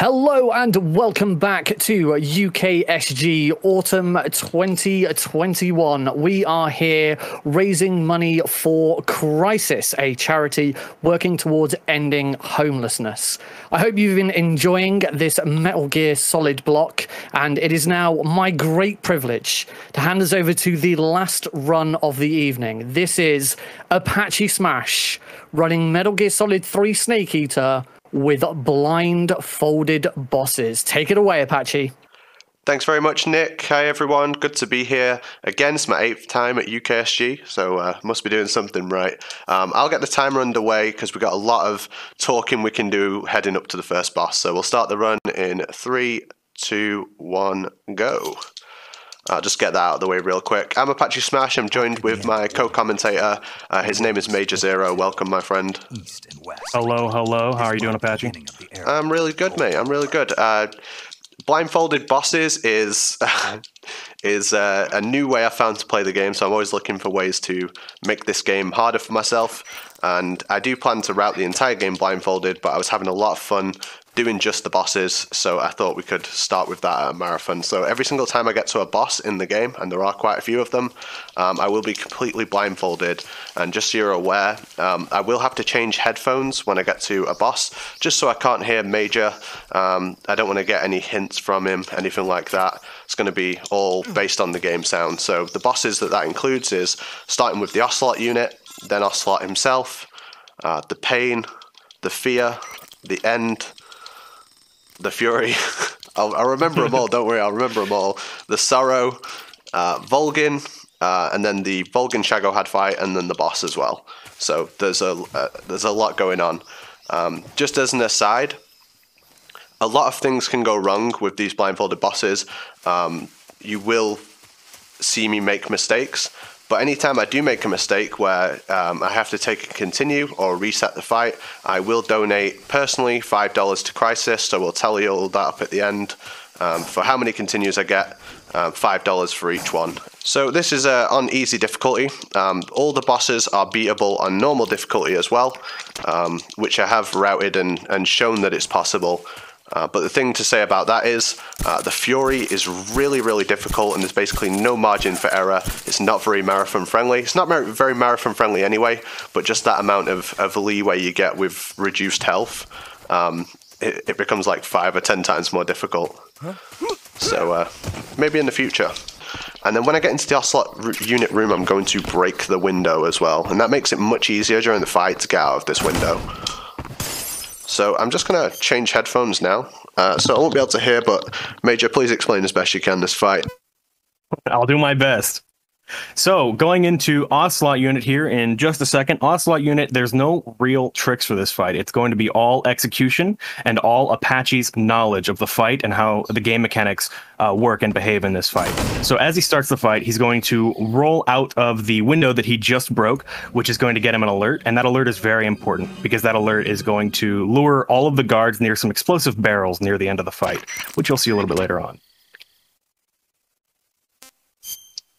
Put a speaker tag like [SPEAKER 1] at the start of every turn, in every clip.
[SPEAKER 1] Hello and welcome back to UKSG Autumn 2021. We are here raising money for Crisis, a charity working towards ending homelessness. I hope you've been enjoying this Metal Gear Solid block, and it is now my great privilege to hand us over to the last run of the evening. This is Apache Smash running Metal Gear Solid 3 Snake Eater with blindfolded bosses. Take it away, Apache.
[SPEAKER 2] Thanks very much, Nick. Hi, everyone. Good to be here. Again, it's my 8th time at UKSG, so must be doing something right. I'll get the timer underway because we've got a lot of talking we can do heading up to the first boss. So we'll start the run in 3, 2, 1, go. I'll just get that out of the way real quick. I'm Apache Smash. I'm joined with my co-commentator. His name is Major Zero. Welcome, my friend.
[SPEAKER 3] Hello, hello. How are you doing, Apache?
[SPEAKER 2] I'm really good, mate. I'm really good. Blindfolded bosses is a new way I found to play the game, so I'm always looking for ways to make this game harder for myself. And I do plan to route the entire game blindfolded, but I was having a lot of fun doing just the bosses, so I thought we could start with that at a marathon. So every single time I get to a boss in the game, and there are quite a few of them, I will be completely blindfolded. And just so you're aware, I will have to change headphones when I get to a boss, just so I can't hear Major. I don't want to get any hints from him, anything like that. It's going to be all based on the game sound. So the bosses that includes is starting with the Ocelot Unit, then Ocelot himself, the Pain, the Fear, the End, the Fury. I'll remember them all, don't worry, I'll remember them all. The Sorrow, Volgin, and then the Volgin Shagohod fight, and then the boss as well. So there's a lot going on. Just as an aside, a lot of things can go wrong with these blindfolded bosses. You will see me make mistakes, but anytime I do make a mistake where I have to take a continue or reset the fight, I will donate personally $5 to Crisis, so we'll tally all that up at the end. For how many continues I get, $5 for each one. So this is on easy difficulty. All the bosses are beatable on normal difficulty as well, which I have routed and shown that it's possible. But the thing to say about that is the Fury is really, really difficult, and there's basically no margin for error. It's not very marathon friendly. It's not very marathon friendly anyway, but just that amount of leeway you get with reduced health, it becomes like 5 or 10 times more difficult. So maybe in the future. And then when I get into the Ocelot Unit room, I'm going to break the window as well, and that makes it much easier during the fight to get out of this window. So I'm just going to change headphones now, so I won't be able to hear, but Major, please explain as best you can this fight.
[SPEAKER 3] I'll do my best. So going into Ocelot Unit here in just a second. Ocelot Unit, there's no real tricks for this fight. It's going to be all execution and all Apache's knowledge of the fight and how the game mechanics work and behave in this fight. So as he starts the fight, he's going to roll out of the window that he just broke, which is going to get him an alert. And that alert is very important because that alert is going to lure all of the guards near some explosive barrels near the end of the fight, which you'll see a little bit later on.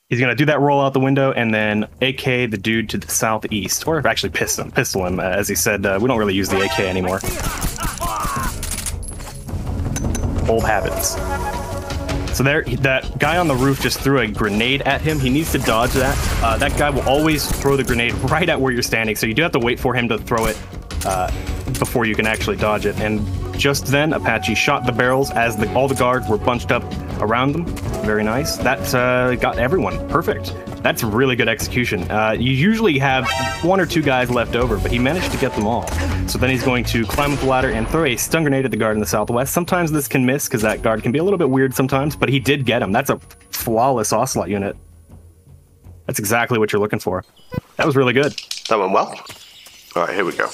[SPEAKER 3] He's going to do that roll out the window and then AK the dude to the southeast, or actually pistol him. As he said, we don't really use the AK anymore. Old habits. So there, that guy on the roof just threw a grenade at him. He needs to dodge that. That guy will always throw the grenade right at where you're standing, so you do have to wait for him to throw it before you can actually dodge it. And just then, Apache shot the barrels as all the guards were bunched up around them. Very nice. That got everyone. Perfect. That's really good execution. You usually have 1 or 2 guys left over, but he managed to get them all. So then he's going to climb up the ladder and throw a stun grenade at the guard in the southwest. Sometimes this can miss because that guard can be a little bit weird sometimes, but he did get him. That's a flawless Ocelot Unit. That's exactly what you're looking for. That was really good.
[SPEAKER 2] That went well. All right, here we go.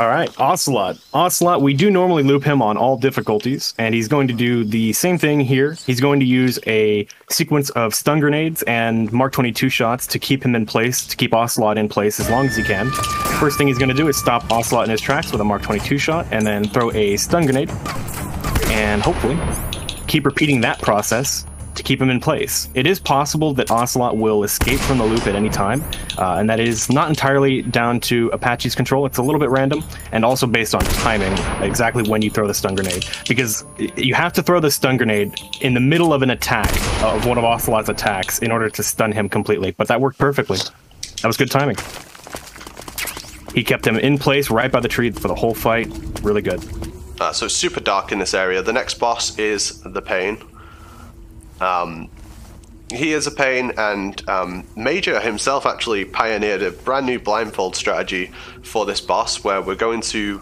[SPEAKER 3] All right, Ocelot. Ocelot, we do normally loop him on all difficulties, and he's going to do the same thing here. He's going to use a sequence of stun grenades and Mark 22 shots to keep him in place, to keep Ocelot in place as long as he can. First thing he's going to do is stop Ocelot in his tracks with a Mark 22 shot, and then throw a stun grenade, and hopefully keep repeating that process to keep him in place. It is possible that Ocelot will escape from the loop at any time, and that is not entirely down to Apache's control. It's a little bit random, and also based on timing, exactly when you throw the stun grenade, because you have to throw the stun grenade in the middle of an attack, of one of Ocelot's attacks, in order to stun him completely. But that worked perfectly. That was good timing. He kept him in place right by the tree for the whole fight. Really good.
[SPEAKER 2] So it's super dark in this area. The next boss is the Pain. He is a pain, and Major himself actually pioneered a brand new blindfold strategy for this boss, where we're going to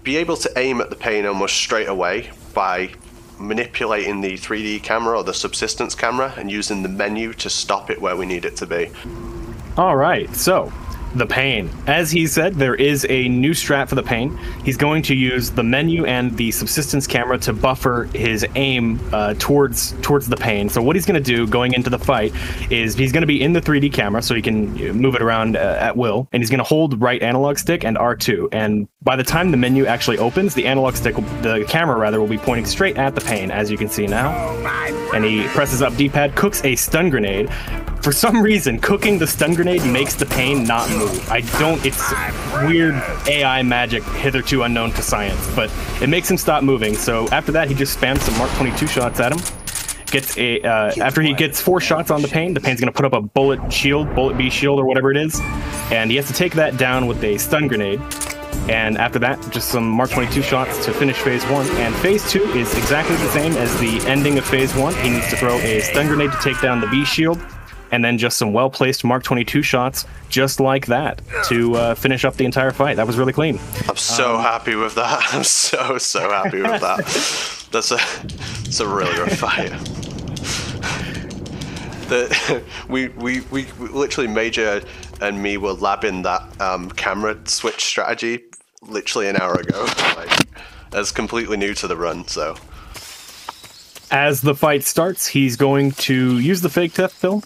[SPEAKER 2] be able to aim at the Pain almost straight away by manipulating the 3D camera or the subsistence camera and using the menu to stop it where we need it to be.
[SPEAKER 3] All right, so the Pain. As he said, there is a new strat for the Pain. He's going to use the menu and the subsistence camera to buffer his aim towards the Pain. So what he's going to do going into the fight is he's going to be in the 3D camera so he can move it around at will, and he's going to hold right analog stick and R2. And by the time the menu actually opens, the analog stick, the camera rather, will be pointing straight at the Pain, as you can see now. And he presses up D-pad, cooks a stun grenade. For some reason, cooking the stun grenade makes the Pain not move. It's weird AI magic hitherto unknown to science, but it makes him stop moving. So after that, he just spams some Mark 22 shots at him. After he gets 4 shots on the Pain's gonna put up a bullet B shield or whatever it is, and he has to take that down with a stun grenade. And after that, just some Mark 22 shots to finish phase 1. And phase 2 is exactly the same as the ending of phase 1. He needs to throw a stun grenade to take down the B shield, and then just some well-placed Mark 22 shots, just like that, to finish up the entire fight. That was really clean.
[SPEAKER 2] I'm so happy with that. I'm so happy with that. That's a really good fight. We literally, Major and me were labbing that camera switch strategy literally an hour ago. That's completely new to the run, so.
[SPEAKER 3] As the fight starts, he's going to use the fake death pill,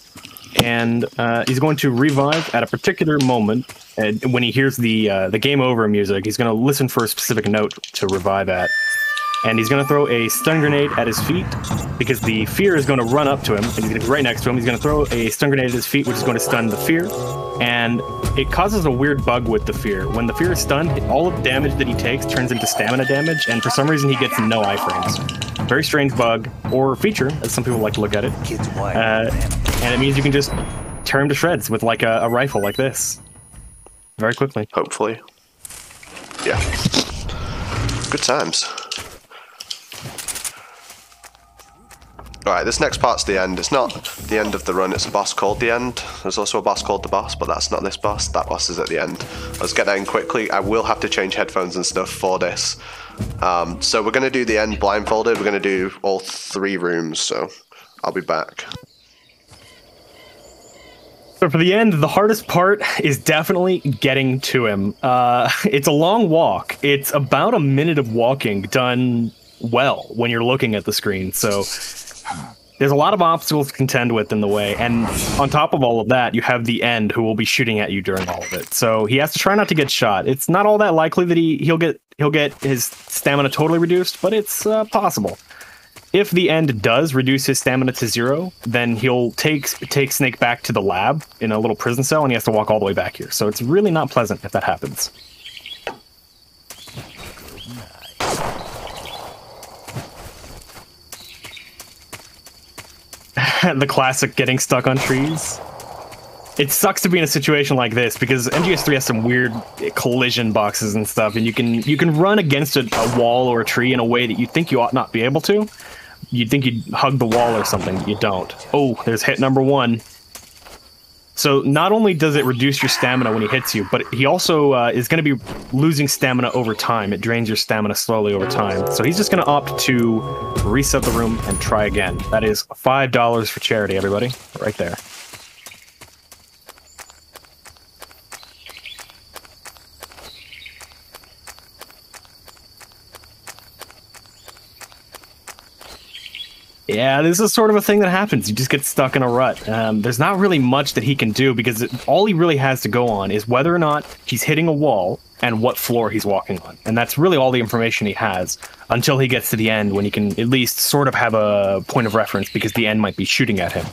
[SPEAKER 3] and he's going to revive at a particular moment. And when he hears the game over music, he's going to listen for a specific note to revive at. And he's going to throw a stun grenade at his feet, because the fear is going to run up to him, and he's going to be right next to him. He's going to throw a stun grenade at his feet, which is going to stun the fear. And it causes a weird bug with the fear. When the fear is stunned, all of the damage that he takes turns into stamina damage, and for some reason he gets no iframes. Very strange bug, or feature, as some people like to look at it. And it means you can just tear him to shreds with like a rifle like this. Very quickly.
[SPEAKER 2] Hopefully. Yeah. Good times. Alright, this next part's the end. It's not the end of the run, it's a boss called the end. There's also a boss called the boss, but that's not this boss. That boss is at the end. Let's get that in quickly. I will have to change headphones and stuff for this. So we're going to do the end blindfolded. We're going to do all 3 rooms, so I'll be back.
[SPEAKER 3] So for the end, the hardest part is definitely getting to him. It's a long walk. It's about a minute of walking done well when you're looking at the screen. So there's a lot of obstacles to contend with in the way, and on top of all of that, you have the end, who will be shooting at you during all of it. So he has to try not to get shot. It's not all that likely that he'll get his stamina totally reduced, but it's possible. If the end does reduce his stamina to 0, then he'll take Snake back to the lab in a little prison cell, and he has to walk all the way back here. So it's really not pleasant if that happens. The classic getting stuck on trees. It sucks to be in a situation like this, because MGS3 has some weird collision boxes and stuff, and you can run against a wall or a tree in a way that you think you ought not be able to. You'd think you'd hug the wall or something. You don't. Oh, there's hit number 1. So not only does it reduce your stamina when he hits you, but he also is going to be losing stamina over time. It drains your stamina slowly over time. So he's just going to opt to reset the room and try again. That is $5 for charity, everybody. Right there. Yeah, this is sort of a thing that happens. You just get stuck in a rut. There's not really much that he can do, because all he really has to go on is whether or not he's hitting a wall and what floor he's walking on. And that's really all the information he has until he gets to the end, when he can at least sort of have a point of reference, because the end might be shooting at him.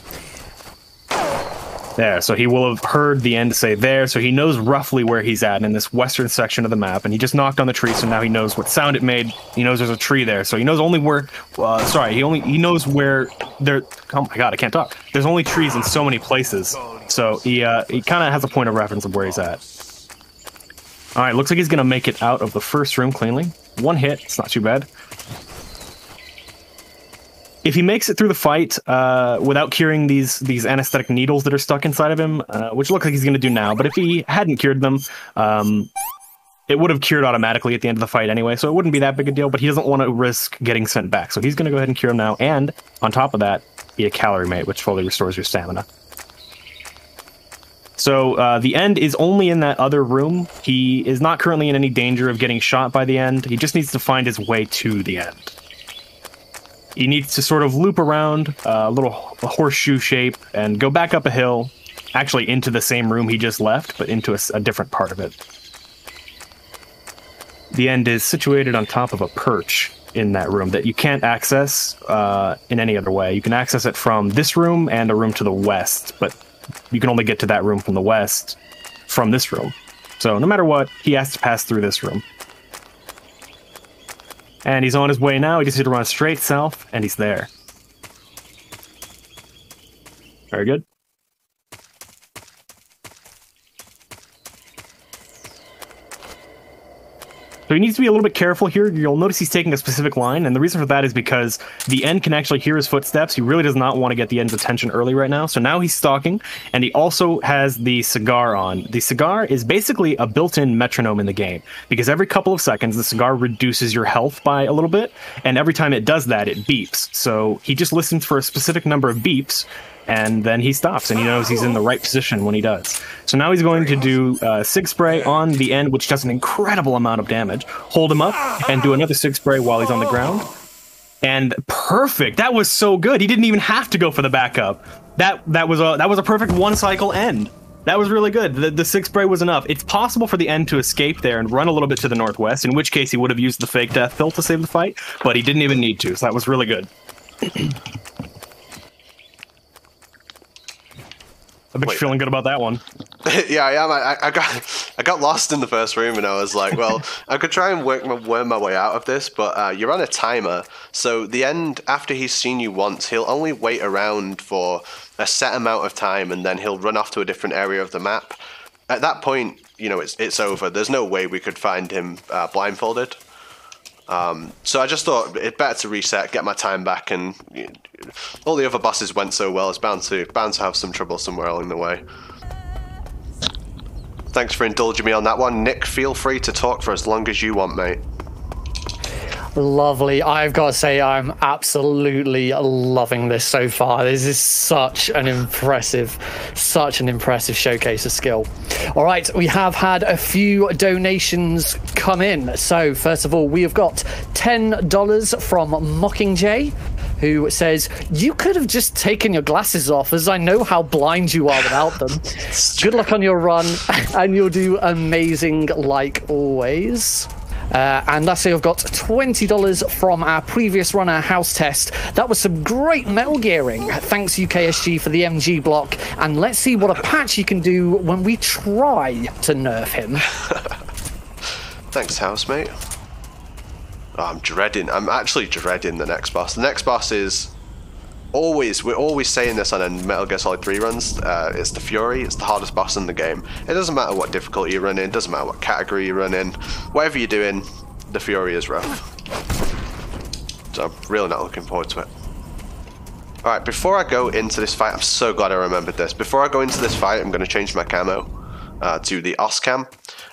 [SPEAKER 3] There, so he will have heard the end say there, so he knows roughly where he's at in this western section of the map, and he just knocked on the tree, so now he knows what sound it made. He knows there's a tree there, so he knows only where, he knows where there, oh my god, I can't talk. There's only trees in so many places, so he kind of has a point of reference of where he's at. Alright, looks like he's going to make it out of the first room cleanly. One hit, it's not too bad. If he makes it through the fight without curing these anesthetic needles that are stuck inside of him, which looks like he's going to do now, but if he hadn't cured them, it would have cured automatically at the end of the fight anyway, so it wouldn't be that big a deal, but he doesn't want to risk getting sent back. So he's going to go ahead and cure him now, and on top of that, eat a calorie mate, which fully restores your stamina. So the end is only in that other room. He is not currently in any danger of getting shot by the end. He just needs to find his way to the end. He needs to sort of loop around a little horseshoe shape and go back up a hill, actually into the same room he just left, but into a different part of it. The end is situated on top of a perch in that room that you can't access in any other way. You can access it from this room and a room to the west, but you can only get to that room from the west from this room. So no matter what, he has to pass through this room. And he's on his way now. He just needs to run straight south, and he's there. Very good. So he needs to be a little bit careful here. You'll notice he's taking a specific line, and the reason for that is because the end can actually hear his footsteps. He really does not want to get the end's attention early right now. So now he's stalking, and he also has the cigar on. The cigar is basically a built-in metronome in the game, because every couple of seconds, the cigar reduces your health by a little bit, and every time it does that, it beeps. So he just listens for a specific number of beeps, and then he stops, and he knows he's in the right position when he does. So now he's going to do Sig Spray on the end, which does an incredible amount of damage. Hold him up, and do another Sig Spray while he's on the ground. And perfect! That was so good! He didn't even have to go for the backup. That was a perfect one-cycle end. That was really good. The Sig Spray was enough. It's possible for the end to escape there and run a little bit to the northwest, in which case he would have used the fake death pill to save the fight, but he didn't even need to, so that was really good. I bet you're feeling good about that one.
[SPEAKER 2] Yeah, I am. I got lost in the first room, and I was like, well, I could try and worm my way out of this, but you're on a timer. So the end, after he's seen you once, he'll only wait around for a set amount of time, and then he'll run off to a different area of the map. At that point, you know, it's over. There's no way we could find him blindfolded. So I just thought it better to reset, get my time back, and all the other bosses went so well, it's bound to have some trouble somewhere along the way. Thanks for indulging me on that one. Nick, feel free to talk for as long as you want, mate.
[SPEAKER 1] Lovely. I've got to say, I'm absolutely loving this so far. This is such an impressive showcase of skill. All right, we have had a few donations come in. So first of all, we have got $10 from Mockingjay, who says, you could have just taken your glasses off, as I know how blind you are without them. Good luck on your run, and you'll do amazing like always. And lastly, I've got $20 from our previous runner, House Test. That was some great Metal Gearing. Thanks, UKSG, for the MG block. And let's see what a patch you can do when we try to nerf him.
[SPEAKER 2] Thanks, House, mate. Oh, I'm actually dreading the next boss. The next boss is we're always saying this on a Metal Gear Solid 3 runs, it's the Fury. It's the hardest boss in the game. It doesn't matter what difficulty you run in, it doesn't matter what category you run in, whatever you're doing, the Fury is rough. So I'm really not looking forward to it. Alright, before I go into this fight, I'm so glad I remembered this. Before I go into this fight, I'm going to change my camo to the OS cam.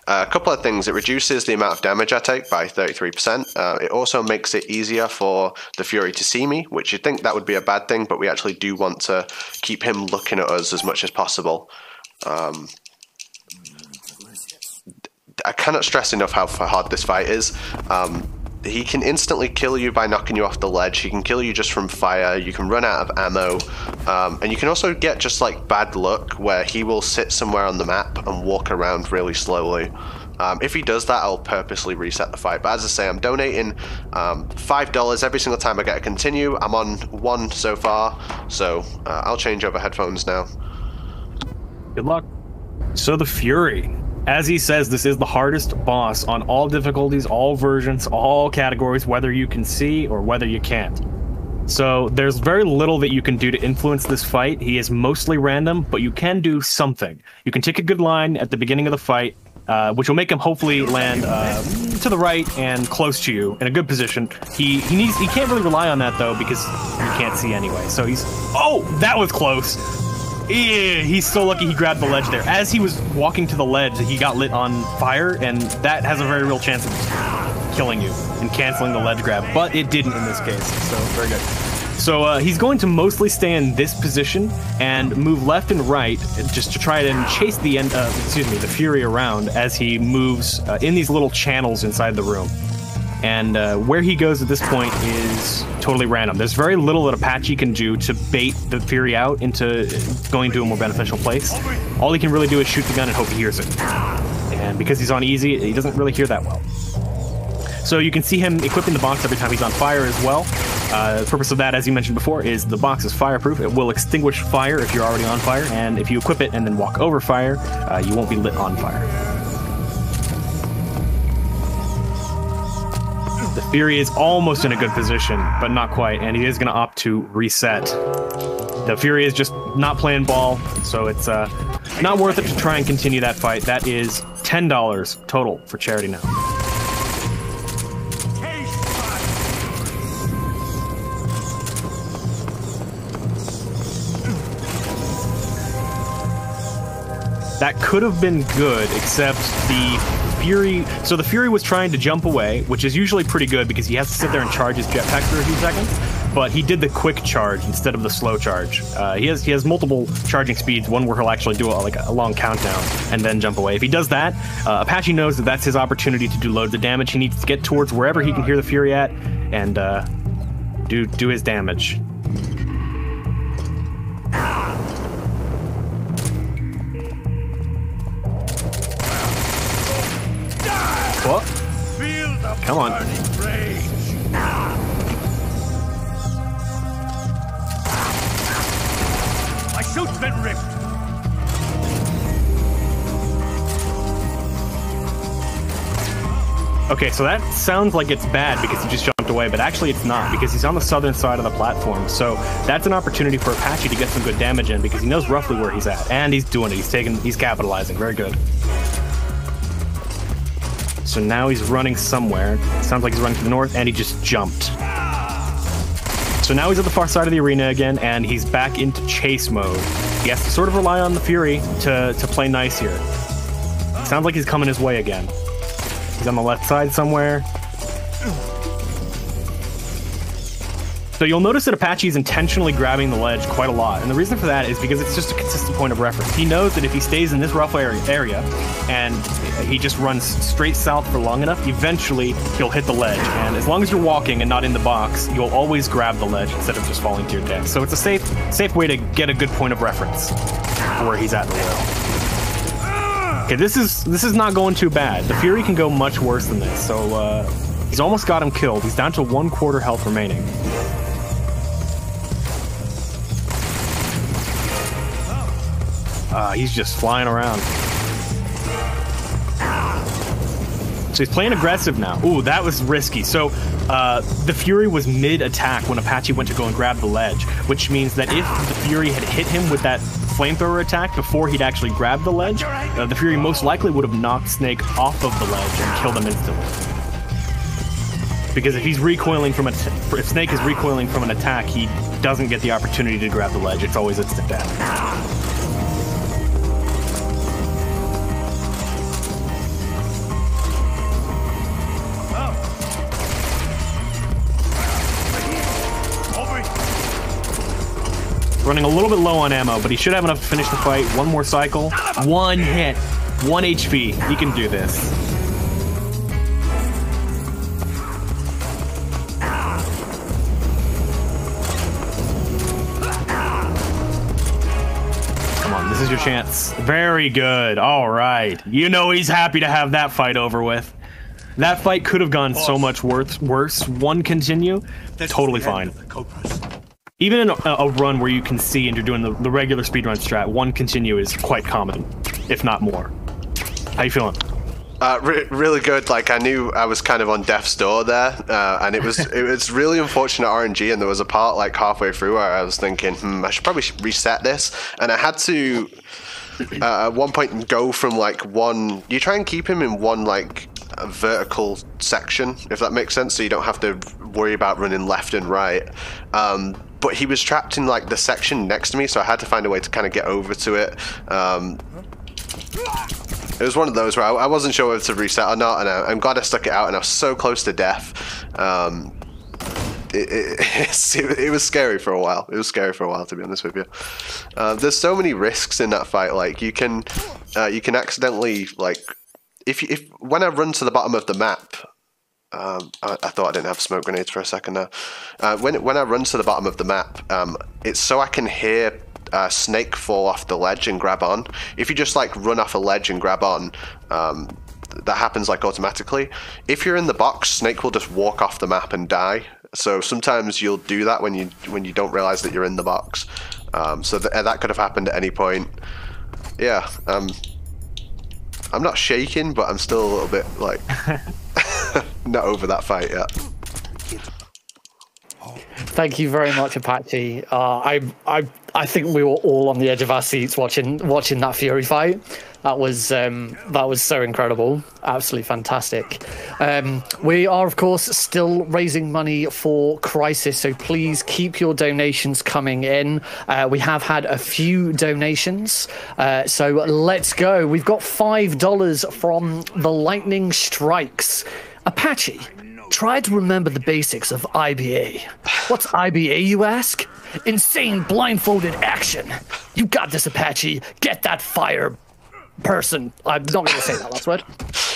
[SPEAKER 2] A couple of things. It reduces the amount of damage I take by 33%. It also makes it easier for the Fury to see me, which you'd think that would be a bad thing, but we actually do want to keep him looking at us as much as possible. I cannot stress enough how hard this fight is. He can instantly kill you by knocking you off the ledge. He can kill you just from fire. You can run out of ammo. And you can also get just like bad luck where he will sit somewhere on the map and walk around really slowly. If he does that, I'll purposely reset the fight. But as I say, I'm donating $5 every single time I get a continue. I'm on 1 so far, so I'll change over headphones now.
[SPEAKER 3] Good luck. So the Fury, as he says, this is the hardest boss on all difficulties, all versions, all categories, whether you can see or whether you can't. So there's very little that you can do to influence this fight. He is mostly random, but you can do something. You can take a good line at the beginning of the fight, which will make him hopefully land to the right and close to you in a good position. He can't really rely on that though, because you can't see anyway. So oh, that was close. Yeah, he's so lucky he grabbed the ledge there. As he was walking to the ledge, he got lit on fire, and that has a very real chance of killing you and canceling the ledge grab, but it didn't in this case, so very good. So he's going to mostly stay in this position and move left and right just to try and chase the the Fury around as he moves in these little channels inside the room. And where he goes at this point is totally random. There's very little that Apache can do to bait the Fury out into going to a more beneficial place. All he can really do is shoot the gun and hope he hears it. And because he's on easy, he doesn't really hear that well. So you can see him equipping the box every time he's on fire as well. The purpose of that, as you mentioned before, is the box is fireproof. It will extinguish fire if you're already on fire, and if you equip it and then walk over fire, you won't be lit on fire. The Fury is almost in a good position, but not quite, and he is going to opt to reset. The Fury is just not playing ball, so it's not worth it to try and continue that fight. That is $10 total for charity now. That could have been good, except the Fury... So the Fury was trying to jump away, which is usually pretty good because he has to sit there and charge his jetpack for a few seconds, but he did the quick charge instead of the slow charge. He has multiple charging speeds, one where he'll actually do a long countdown and then jump away. If he does that, Apache knows that that's his opportunity to do loads of damage. He needs to get towards wherever he can hear the Fury at and do his damage. What? Come on.
[SPEAKER 4] My suit's been ripped.
[SPEAKER 3] Okay, so that sounds like it's bad because he just jumped away, but actually it's not, because he's on the southern side of the platform. So that's an opportunity for Apache to get some good damage in because he knows roughly where he's at, and he's doing it. He's capitalizing. Very good. So now he's running somewhere. Sounds like he's running to the north, and he just jumped. So now he's at the far side of the arena again, and he's back into chase mode. He has to sort of rely on the Fury to play nice here. Sounds like he's coming his way again. He's on the left side somewhere. So you'll notice that Apache is intentionally grabbing the ledge quite a lot, and the reason for that is because it's just a consistent point of reference. He knows that if he stays in this rough area and he just runs straight south for long enough, eventually he'll hit the ledge, and as long as you're walking and not in the box, you'll always grab the ledge instead of just falling to your death. So it's a safe way to get a good point of reference for where he's at in the world. Okay, this is not going too bad. The Fury can go much worse than this, so he's almost got him killed. He's down to 1/4 health remaining. He's just flying around. So he's playing aggressive now. Ooh, that was risky. So the Fury was mid-attack when Apache went to go and grab the ledge, which means that if the Fury had hit him with that flamethrower attack before he'd actually grabbed the ledge, the Fury most likely would have knocked Snake off of the ledge and killed him instantly. Because if he's recoiling from if Snake is recoiling from an attack, he doesn't get the opportunity to grab the ledge. It's always instant death. Running a little bit low on ammo, but he should have enough to finish the fight. One more cycle. One hit. 1 HP. He can do this. Come on, this is your chance. Very good. All right. You know he's happy to have that fight over with. That fight could have gone so much worse. One continue, totally fine. Even in a run where you can see and you're doing the regular speedrun strat, one continue is quite common, if not more. How you feeling?
[SPEAKER 2] Really good. Like, I knew I was kind of on death's door there, and it was really unfortunate RNG. And there was a part like halfway through where I was thinking, I should probably reset this, and I had to at one point go from like one. You try and keep him in one like vertical section, if that makes sense, so you don't have to worry about running left and right. But he was trapped in like the section next to me, so I had to find a way to kind of get over to it. It was one of those where I wasn't sure whether to reset or not, and I'm glad I stuck it out, and I was so close to death. It was scary for a while. It was scary for a while, to be honest with you. There's so many risks in that fight. Like, you can accidentally, like, if when I run to the bottom of the map, I thought I didn't have smoke grenades for a second there. When I run to the bottom of the map, it's so I can hear Snake fall off the ledge and grab on. If you just like run off a ledge and grab on, that happens like automatically. If you're in the box, Snake will just walk off the map and die. So sometimes you'll do that when you don't realize that you're in the box. So that could have happened at any point. Yeah. I'm not shaking, but I'm still a little bit like not over that fight yet.
[SPEAKER 1] Thank you very much, Apache. I think we were all on the edge of our seats watching that Fury fight. That was so incredible, absolutely fantastic. We are, of course, still raising money for Crisis, so please keep your donations coming in. We have had a few donations, so let's go. We've got $5 from the Lightning Strikes. Apache, try to remember the basics of IBA. What's IBA, you ask? Insane blindfolded action. You got this, Apache. Get that fire person. I'm not going to say that last word.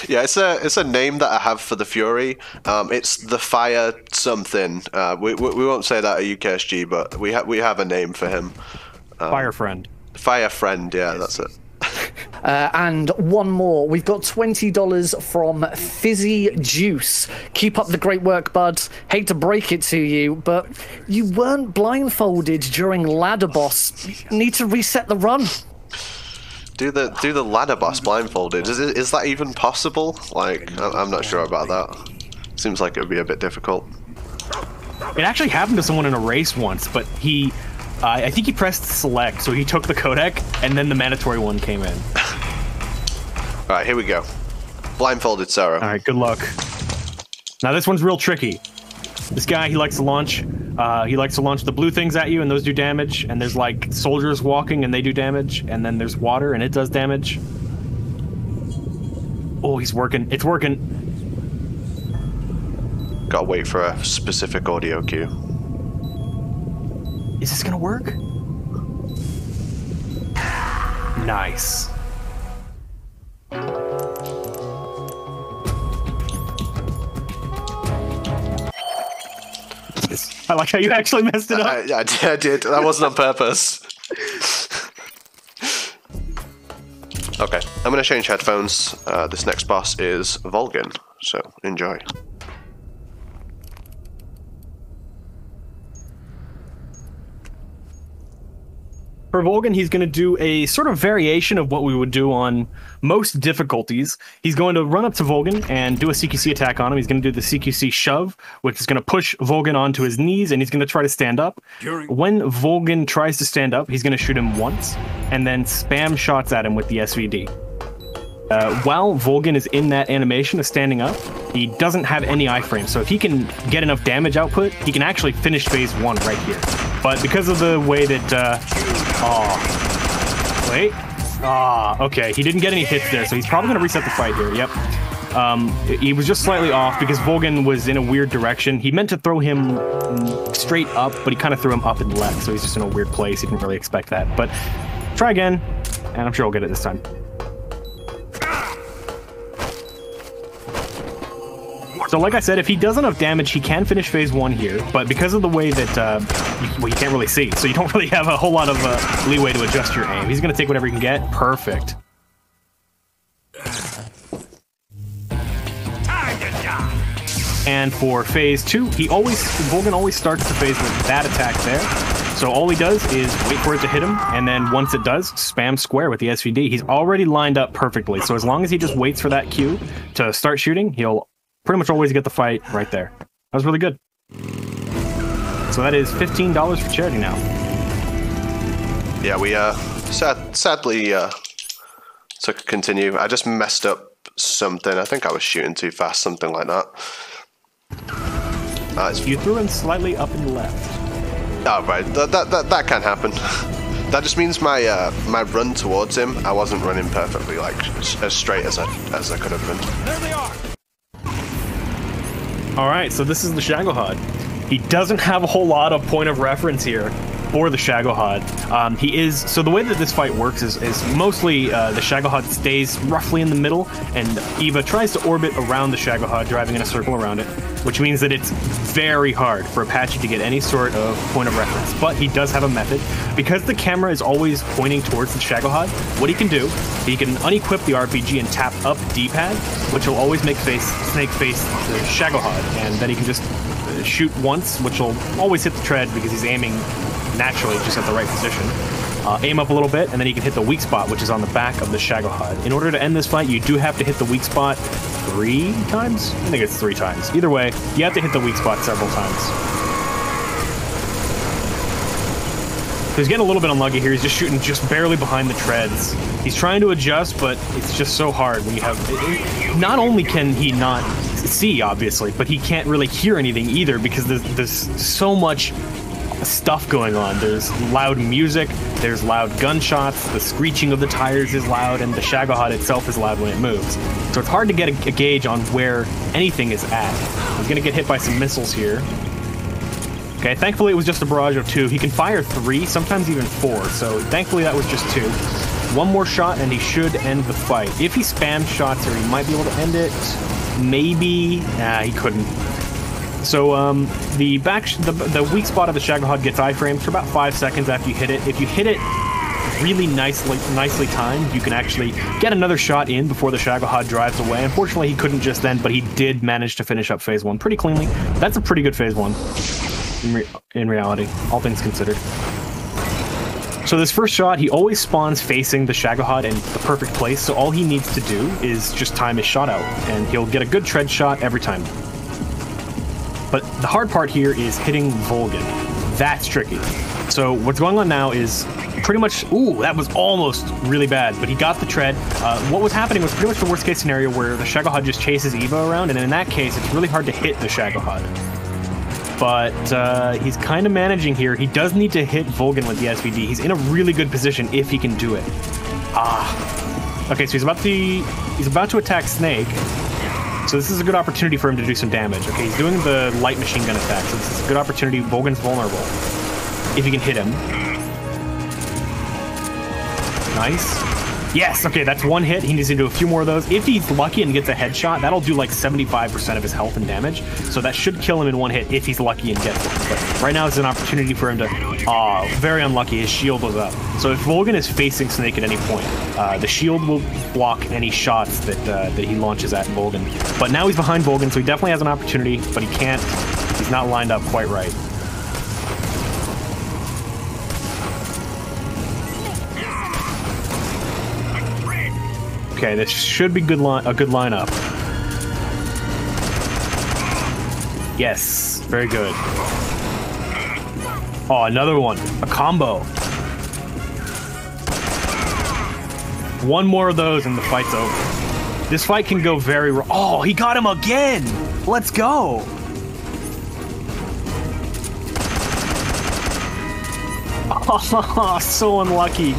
[SPEAKER 2] Yeah, it's a name that I have for the Fury. It's the fire something. We won't say that at UKSG, but we have a name for him.
[SPEAKER 3] Fire friend.
[SPEAKER 2] Fire friend. Yeah, that's it.
[SPEAKER 1] And one more. We've got $20 from Fizzy Juice. Keep up the great work, bud. Hate to break it to you, but you weren't blindfolded during ladder boss. You need to reset the run.
[SPEAKER 2] Do the ladder boss blindfolded. Is that even possible? Like, I'm not sure about that. Seems like it would be a bit difficult.
[SPEAKER 3] It actually happened to someone in a race once, but he... I think he pressed select, so he took the codec, and then the mandatory one came in.
[SPEAKER 2] Alright, here we go. Blindfolded Sarah.
[SPEAKER 3] Alright, good luck. Now this one's real tricky. This guy, he likes to launch the blue things at you, and those do damage, and there's like soldiers walking, and they do damage, and then there's water, and it does damage. Oh, he's working. It's working.
[SPEAKER 2] Gotta wait for a specific audio cue.
[SPEAKER 3] Is this gonna work? Nice. I like how you actually messed it up.
[SPEAKER 2] I did. That wasn't on purpose. Okay, I'm gonna change headphones. This next boss is Volgin, so enjoy.
[SPEAKER 3] For Volgin, he's going to do a sort of variation of what we would do on most difficulties. He's going to run up to Volgin and do a CQC attack on him. He's going to do the CQC shove, which is going to push Volgin onto his knees, and he's going to try to stand up. When Volgin tries to stand up, he's going to shoot him once, and then spam shots at him with the SVD. While Volgin is in that animation of standing up, he doesn't have any iframes, so if he can get enough damage output, he can actually finish phase 1 right here. But because of the way that... okay, he didn't get any hits there, so he's probably going to reset the fight here, yep. He was just slightly off because Volgin was in a weird direction. He meant to throw him straight up, but he kind of threw him up and left, so he's just in a weird place. He didn't really expect that. But try again, and I'm sure he'll get it this time. So like I said, if he does enough damage, he can finish phase 1 here, but because of the way that, well, you can't really see, so you don't really have a whole lot of leeway to adjust your aim. He's going to take whatever he can get. Perfect. And for phase 2, Volgin always starts the phase with that attack there. So all he does is wait for it to hit him, and then once it does, spam square with the SVD. He's already lined up perfectly, so as long as he just waits for that cue to start shooting, he'll pretty much always get the fight right there. That was really good. So that is $15 for charity now.
[SPEAKER 2] Yeah, we sadly took a continue. I just messed up something. I think I was shooting too fast, something like that.
[SPEAKER 3] You threw him slightly up and left.
[SPEAKER 2] Oh, right. That can happen. That just means my my run towards him, I wasn't running perfectly, like, as straight as I could have been.
[SPEAKER 4] There they are.
[SPEAKER 3] Alright, so this is the Shagohod. He doesn't have a whole lot of point of reference here for the Shagohod. So the way that this fight works is mostly the Shagohod stays roughly in the middle, and Eva tries to orbit around the Shagohod, driving in a circle around it, which means that it's very hard for Apache to get any sort of point of reference. But he does have a method. Because the camera is always pointing towards the Shagohod, what he can do, he can unequip the RPG and tap up D-pad, which will always make snake face the Shagohod, and then he can just shoot once, which will always hit the tread because he's aiming naturally just at the right position. Aim up a little bit, and then he can hit the weak spot, which is on the back of the Shagohod. In order to end this fight, you do have to hit the weak spot 3 times? I think it's 3 times. Either way, you have to hit the weak spot several times. So he's getting a little bit unlucky here. He's just shooting just barely behind the treads. He's trying to adjust, but it's just so hard when you have... Not only can he not see, obviously, but he can't really hear anything either because there's so much stuff going on. There's loud music, there's loud gunshots, the screeching of the tires is loud, and the Shagohod itself is loud when it moves. So it's hard to get a gauge on where anything is at. He's gonna get hit by some missiles here. Okay, thankfully it was just a barrage of 2. He can fire 3, sometimes even 4, so thankfully that was just 2. One more shot and he should end the fight. If he spams shots here, he might be able to end it. Maybe. He couldn't. So the weak spot of the Shagohod gets iframes for about 5 seconds after you hit it. If you hit it really nicely timed, you can actually get another shot in before the Shagohod drives away. Unfortunately, he couldn't just then, but he did manage to finish up phase 1 pretty cleanly. That's a pretty good phase 1 in reality, all things considered. So this first shot, he always spawns facing the Shagohod in the perfect place, so all he needs to do is just time his shot out, and he'll get a good tread shot every time. But the hard part here is hitting Volgin. That's tricky. So what's going on now is pretty much... Ooh, that was almost really bad, but he got the tread. What was happening was pretty much the worst case scenario where the Shagohod just chases Eva around, and in that case, it's really hard to hit the Shagohod. But he's kind of managing here. He does need to hit Volgin with the SVD. He's in a really good position if he can do it. Okay, so he's about to attack Snake. So this is a good opportunity for him to do some damage. Okay, he's doing the light machine gun attack, so this is a good opportunity. Volgin's vulnerable. If you can hit him. Nice. Yes, okay, that's 1 hit. He needs to do a few more of those. If he's lucky and gets a headshot, that'll do like 75% of his health and damage. So that should kill him in 1 hit if he's lucky and gets it. But right now it's an opportunity for him to... very unlucky. His shield was up. So if Volgin is facing Snake at any point, the shield will block any shots that he launches at Volgin. But now he's behind Volgin, so he definitely has an opportunity, but he can't... He's not lined up quite right. Okay, this should be a good lineup. Yes, very good. Oh, another one. A combo. One more of those and the fight's over. This fight can go very wrong. Oh, he got him again! Let's go! Oh, so unlucky.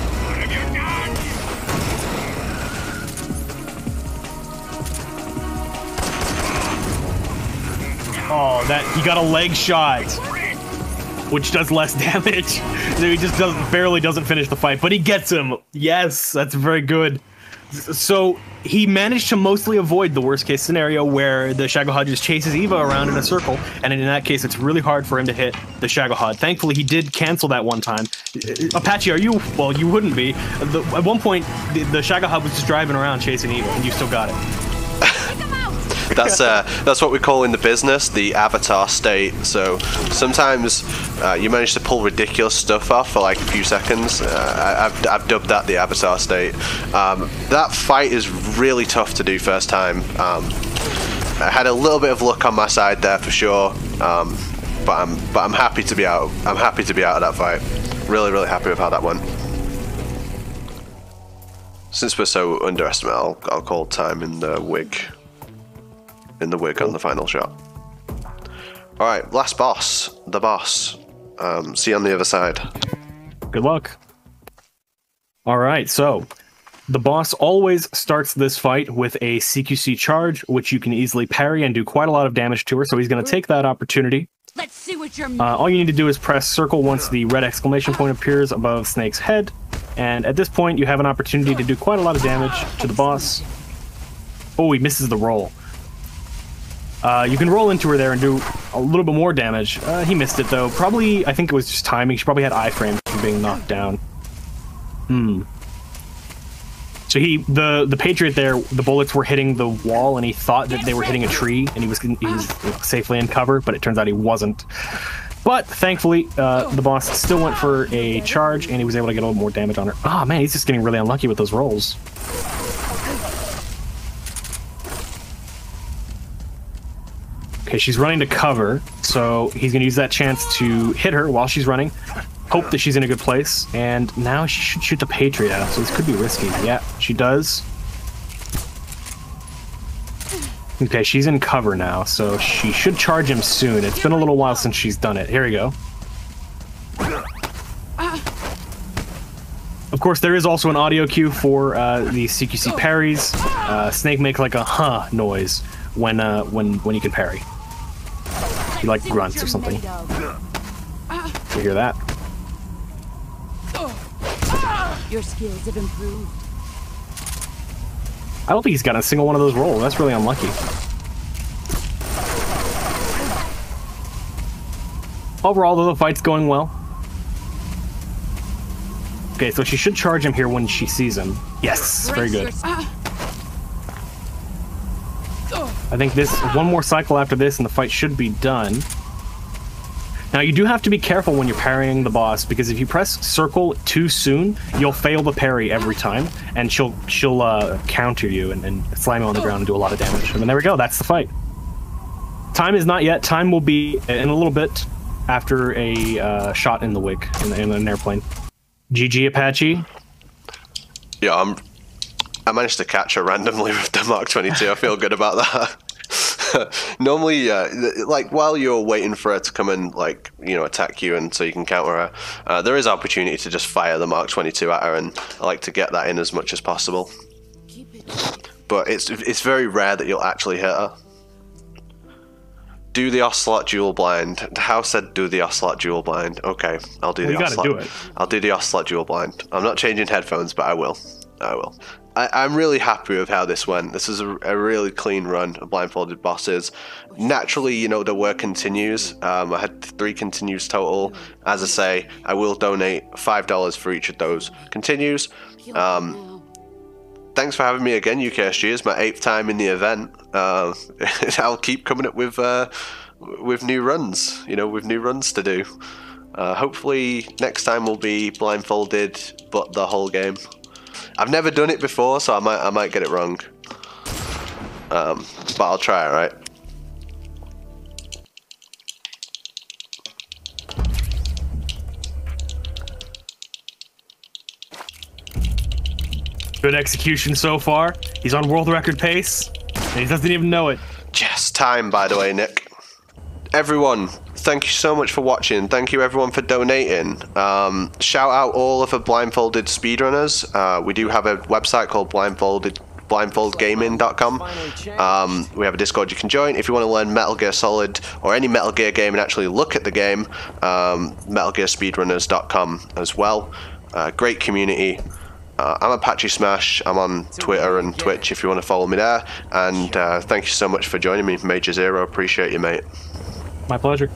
[SPEAKER 3] Oh, he got a leg shot, which does less damage. So he just barely doesn't finish the fight, but he gets him. Yes, that's very good. So he managed to mostly avoid the worst case scenario where the Shagohod just chases Eva around in a circle, and in that case it's really hard for him to hit the Shagohod. Thankfully he did cancel that one time. Apache, are you? Well, you wouldn't be. At one point the Shagohod was just driving around chasing Eva, and you still got it.
[SPEAKER 2] That's what we call in the business the avatar state. So sometimes you manage to pull ridiculous stuff off for like a few seconds. I've dubbed that the avatar state. That fight is really tough to do first time. I had a little bit of luck on my side there for sure, but I'm happy to be out. I'm happy to be out of that fight. Really happy with how that went. Since we're so underestimated, I'll call time in the wig. On the final shot. Alright, last boss. The boss. See you on the other side.
[SPEAKER 3] Good luck. Alright, so the boss always starts this fight with a CQC charge, which you can easily parry and do quite a lot of damage to her, so he's going to take that opportunity.
[SPEAKER 5] Let's see what you're
[SPEAKER 3] all you need to do is press circle once the red exclamation point appears above Snake's head, and at this point you have an opportunity to do quite a lot of damage to the boss. Oh, he misses the roll. You can roll into her there and do a little bit more damage. He missed it though. Probably, I think it was just timing. She probably had iframes from being knocked down. So the Patriot there, the bullets were hitting the wall, and he thought that they were hitting a tree, and he was safely in cover, but it turns out he wasn't. But thankfully, the boss still went for a charge, and he was able to get a little more damage on her. Oh man, he's just getting really unlucky with those rolls. Okay, she's running to cover, so he's going to use that chance to hit her while she's running, hope that she's in a good place, and now she should shoot the Patriot out, so this could be risky. Yeah, she does. Okay, she's in cover now, so she should charge him soon. It's been a little while since she's done it. Here we go. Of course, there is also an audio cue for the CQC parries. Snake makes like a huh noise when you can parry. He like grunts or something. You hear that?
[SPEAKER 5] Your skills have improved.
[SPEAKER 3] I don't think he's got a single one of those rolls. That's really unlucky. Overall, though, the fight's going well. Okay, so she should charge him here when she sees him. Yes, very good. I think this one more cycle after this and the fight should be done. Now you do have to be careful when you're parrying the boss, because if you press circle too soon, you'll fail the parry every time, and she'll counter you and slam you on the ground and do a lot of damage. And there we go, that's the fight. Time is not yet. Time will be in a little bit after a shot in the wig in an airplane. GG, Apache.
[SPEAKER 2] Yeah, I managed to catch her randomly with the Mark 22. I feel good about that. Normally, like while you're waiting for her to come and attack you, and so you can counter her, there is opportunity to just fire the Mark 22 at her, and I like to get that in as much as possible. But it's very rare that you'll actually hit her. Do the Ocelot dual blind. House said do the Ocelot dual blind. Okay, I'll do the Ocelot. You gotta do it. I'll do the Ocelot dual blind. I'm not changing headphones, but I will. I will. I'm really happy with how this went. This is a really clean run of blindfolded bosses. Naturally, the work continues. I had 3 continues total. As I say, I will donate $5 for each of those continues. Thanks for having me again, UKSG. It's my 8th time in the event. I'll keep coming up with new runs, with new runs to do. Hopefully next time will be blindfolded, but the whole game. I've never done it before, so I might get it wrong. But I'll try, alright?
[SPEAKER 3] Good execution so far. He's on world record pace, and he doesn't even know it.
[SPEAKER 2] Just time, by the way, Nick. Everyone, thank you so much for watching. Thank you everyone for donating. Shout out all of the blindfolded speedrunners. We do have a website called blindfoldgaming.com. We have a Discord you can join. If you want to learn Metal Gear Solid or any Metal Gear game and actually look at the game, metalgearspeedrunners.com as well. Great community. I'm Apache Smash. I'm on Twitter and Twitch if you want to follow me there. And thank you so much for joining me, Major Zero. Appreciate you, mate.
[SPEAKER 3] My pleasure.